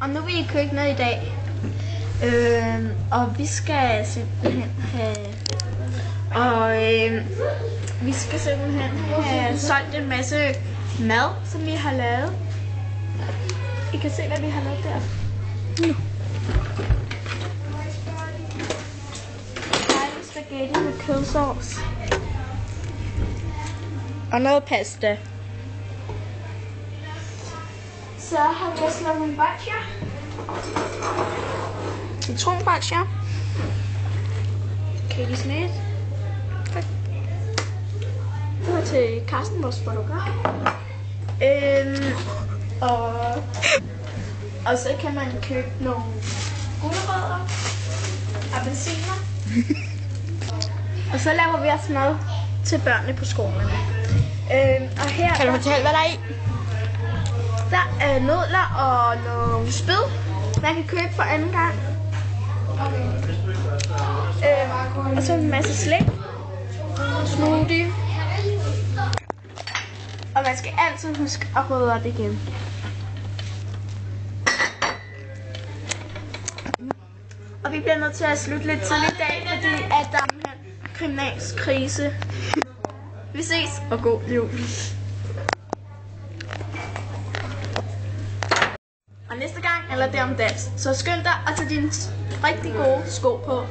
og nu er vi i køkkenet i dag. Og vi skal simpelthen have solgt en masse mad, som vi har lavet. I kan se, hvad vi har lavet der. Dejlig spaghetti med kødsovs. Og noget pasta. Så har vi også lavet en boccia. Citronboccia. Kan I lige smage? Tak. Det var til Karsten, vores fotograf. Og så kan man købe nogle gulerødder, appelsiner. Og så laver vi også mad til børnene på skolen. Og her kan du fortælle, hvad der er i? Der er nudler og nogle spyd, man kan købe for anden gang. Og så en masse slik, smoothie. Og man skal altid huske at rydde op igen. Og vi bliver nødt til at slutte lidt tidligt i dag, fordi at der er en kriminalskrise. Vi ses, og god jul. Og næste gang, eller det om dans, så skynd dig at tage dine rigtig gode sko på.